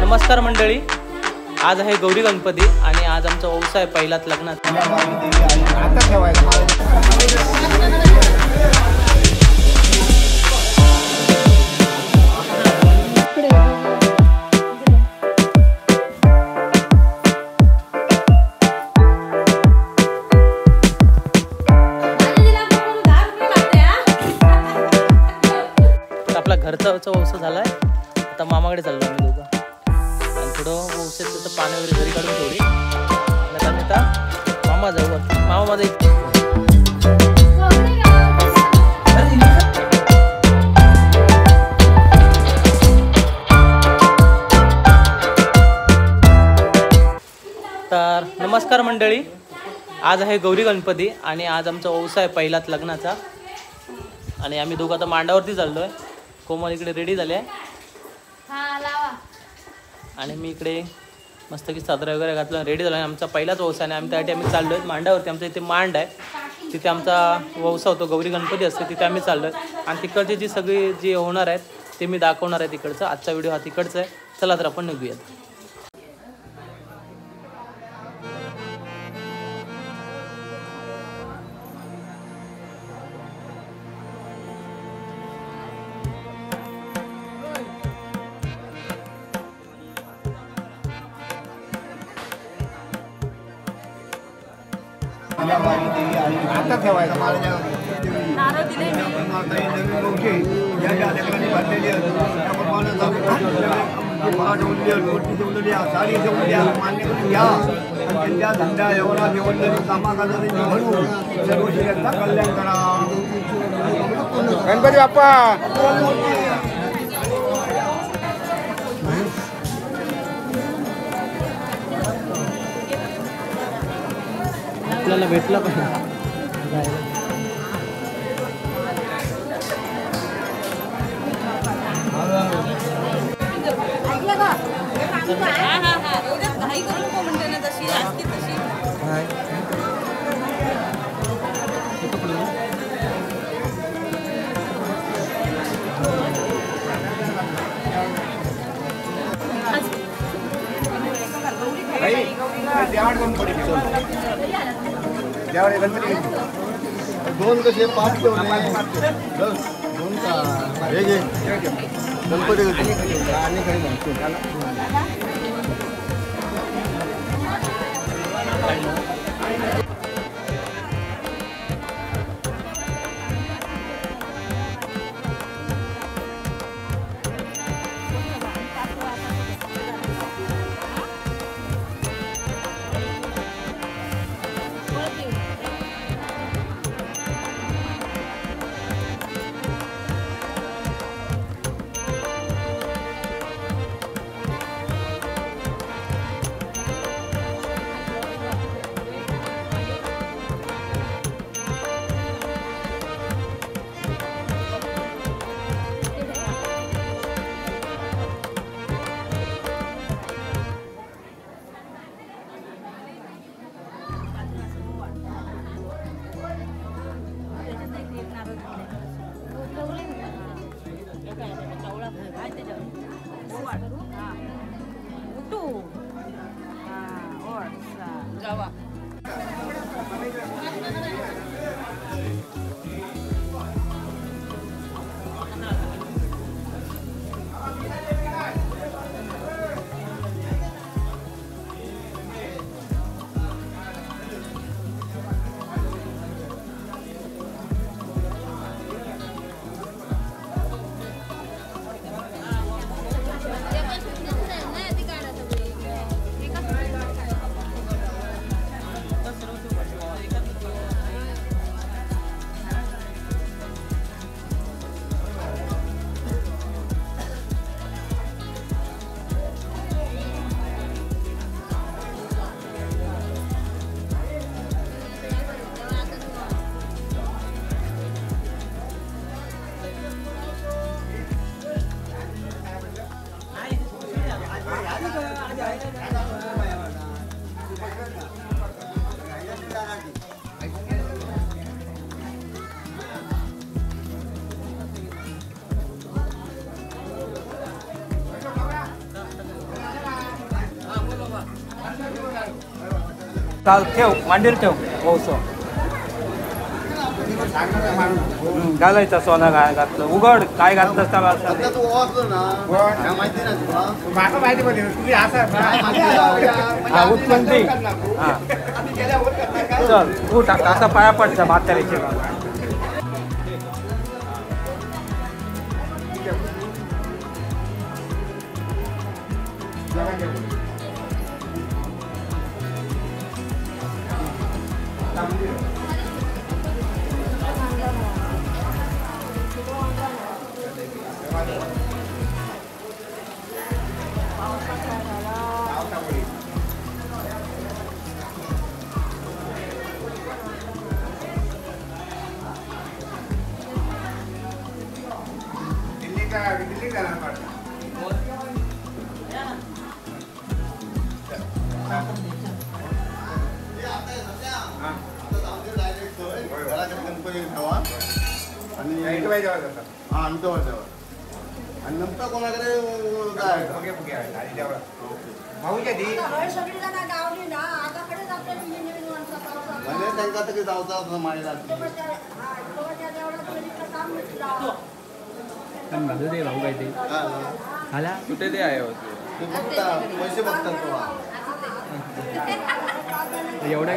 नमस्कार मंडळी, आज आहे गौरी गणपती आणि आज आमचा व्यवसाय पहिलाच लग्नात। आपला घरचा व्यवसाय झालाय, आता मामाकडे चाललो आम्ही दोघं आणि थोडं व्यवसायाचं पाणी वगैरे घरी काढून ठेवली। आता मामा जाऊ, मामा माझा तर नमस्कार मंडळी, आज आहे गौरी गणपती आणि आज आमचा व्यवसाय पहिलाच लग्नाचा आणि आम्ही दोघं आता मांडावरती चाललोय। कोमल इकडे रेडी झाले आहे आणि मी इकडे मस्त की चादर वगैरे घातलं रेडी झालं। आमचा पहिलाच व्यवसाय आणि त्यासाठी आम्ही चाललोय मांडावरती। आमच्या इथे मांड आहे, तिथे आमचा व्यवसाय होतो, गौरी गणपती असते तिथे आम्ही चाललोय आणि तिकडची जी सगळी जी होणार आहेत ते मी दाखवणार आहे तिकडचं। आजचा व्हिडिओ हा तिकडचा आहे, चला तर आपण निघूयात। आता ठेवायचं नारळ दिले साडी ठेवून द्या, मान्य करून घ्या आणि त्यांच्या धंदा एवढा जेवण कामाकाला म्हणून सर्व शेतकऱ्यांचा कल्याण करा। गणपती बाप्पा आपल्याला भेटला पाहिजे। दोन कसे 5 दोन का हे घे गणपती चाल ठेव मांडीवर ठेव वौसो घालायचा सोना काय घातलं उघड काय घातलं हा उत्पत्ती हा चल उठ आता पाया पडचा म्हातारीचे आणि नंतर कोणाकडे म्हणजे त्यांचा तरी जावचा माळी भाऊ काय ते आला कुठे ते आहे ते बघता पैसे बघतात तो एवढ्या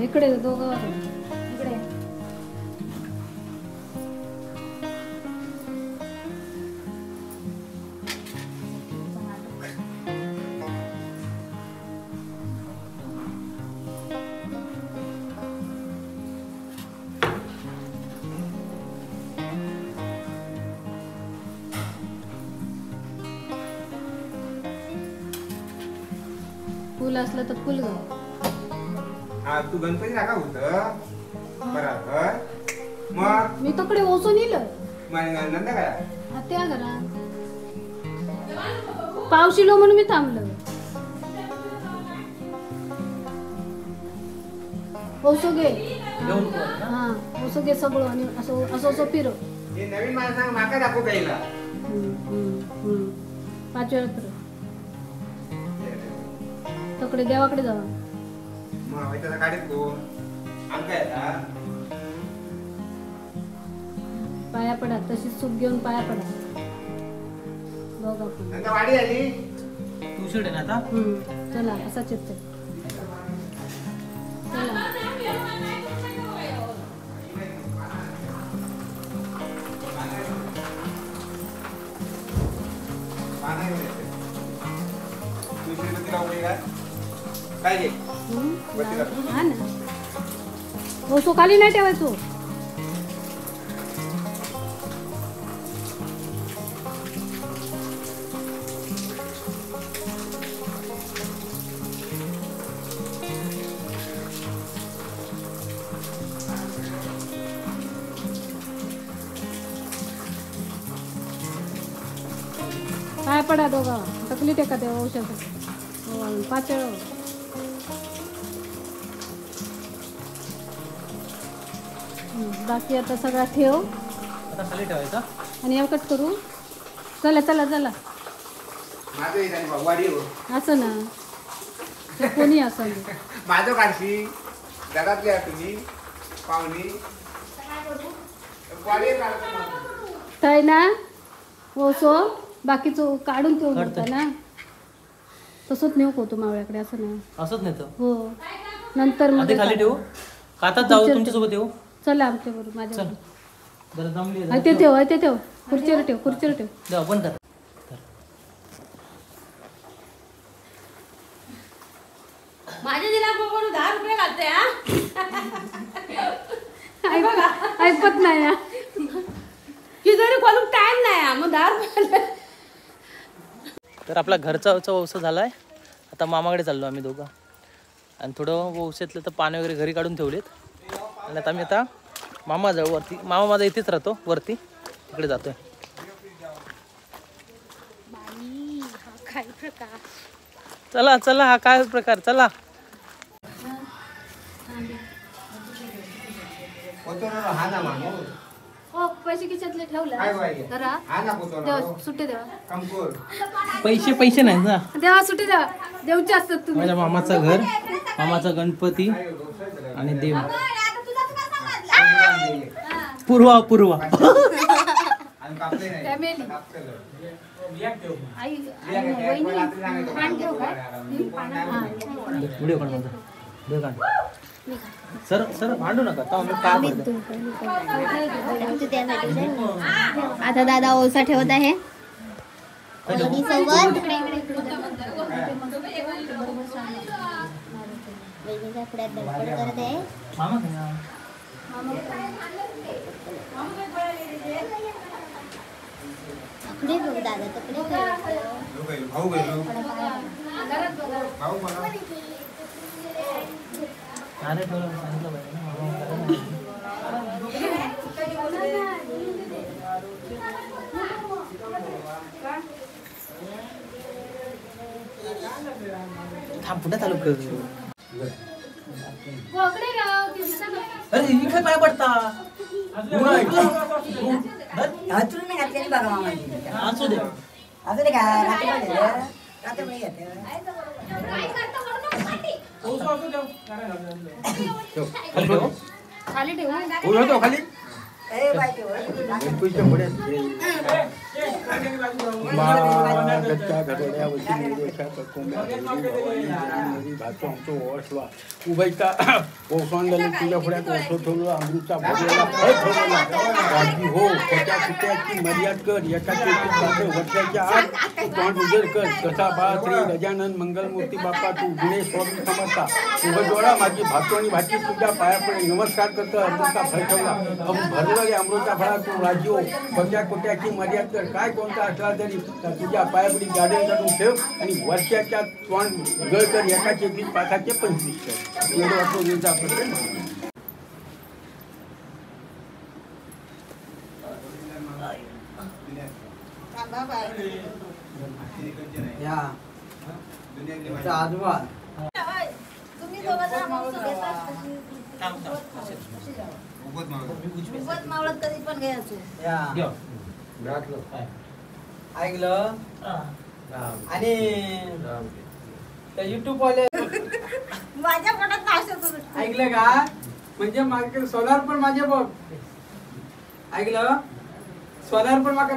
इकडे दोघं इकडे फुल असलं तर फुल ग तू गणपती राखा होत बरोबर मग मी तकडे ओसून येलं नंद करा त्या घरात पावशिलो म्हणून मी थांबलं ओसो घे हा ओसो घे सगळं आणि असं असं असं फिरव हे नवीन माणसांना माका दाखवू पहिला 5 वेळा फिरव तकडे देवाकडे जावा मग त्याचा काढीत कोण आमका येता पाया पडा तशीच सूप घेऊन पाया पडा बघ आपण नंतर वाडी आली तू शिड आहे ना आता चला असा चित्त चला काय घे हा ना हो सो खाली नाही ठेवायचो काय पडा दोघा तकली टेका देवा औषध 5 वेळा बाकी आता सगळा ठेव आता खाली ठेवायचा आणि या कट करू चला चला चला माझं वाडी असं ना कोणी असं माझं काढशी घरातले तुम्ही पाहुणी काय ना ओसो बाकीचं काढून ठेवून होता ना तसंच नेऊ होतो मावळ्याकडे असं ना असंच नाही तर हो नंतर आधी खाली ठेवू कातात जाऊ तुमच्यासोबत येऊ चला आमच्या बरोबर माझ्या चल जरा जमली ते ठेव खुर्चीवर ठेव देवा बंद कर माझ्या दिला बघून 10 रुपये घालते ऐकत नाही हा. की जरी खोलून टाइम नाही मग 10 रुपये तर आपला घरचा वौसा झाला आहे. आता मामाकडे चाललो आम्ही दोघं आणि थोडं वौशातलं तर पाणी वगैरे घरी काढून ठेवलेत आणि आता आम्ही आता मामाजवळ वरती, मामा माझा इथेच राहतो वरती, तिकडे जातोय. चला चला, हा काय प्रकार, चला. हा ना माणूस हो पैसे खिशातले ठेवले काय पाहिजे? जरा हा ना पुतळा देवा सुट्टी देवा कंपूर पैसे नाही ना. देवा सुट्टी देवा देऊचे असतात तुम्ही. माझ्या मामाचं घर, मामाचा गणपती आणि देव. पूर्वा आणि कापले नाही फॅमिली आई वहिनी पान ठेव का व्हिडिओ काढ माझा, व्हिडिओ काढ. सर सर भांडू नका, आता आम्ही काय बोलतो. आता दादा ओसा ठेवत आहे वहिनीसोबत. वहिनीच्या पुढ्यात धडपड करत आहे. मामा काय ना? तकडे बघ दादा, तकडे भाऊ गेलो भाऊ मला अरे ठेवलं, सांगितलं पाहिजे ना, थांब पुन्हा चालू कर. कोकडे राव ती दिसत नाही. अरे मी काय पाय पडता हातरून नाही घातलेली बघा मामा. असू दे. असं नाही का रात्री घेते खाली ठेव. खाली ठेवू खाली ए बायको गणपतीच्या पुढ्यात उभयता ओसांडला तुझ्या पुढ्यात ओसो ठेवलं, अमृतचा भरलेला फळ ठेवलेला. राजी हो, खोट्या कुट्याची मर्याद कर, एका वर्षाच्या आत तोंड उजेड कर. कसा बा श्री गजानन मंगलमूर्ती बाप्पा तू गुणे स्वामी समजता. उभजोडा माझी भातो आणि भाची तुझ्या पायापुढे नमस्कार करतं. अमृतचा फळ ठेवला, भरलं अमृता फळा तू राजी हो, खोट्या कुट्याची मर्याद कर. काय कोणता असला तरी तुझ्या पायापुढे गार्डन काढून ठेव आणि वर्षाच्या तोंड उजळ कर. एकाचे 20, 5चे 25 कर. एवढं वाटतो तुझा प्रश्न. आजोबा तुम्ही दोघं जण मावसं घेता. उगवत मावळत कधी पण घ्यायचो. ऐकलं आणि युट्यूब वाले माझ्या पोटात नाश्ता ऐकलं का, म्हणजे मार्केट सोलार पण माझे बघ. ऐकलं, सोलार पण माका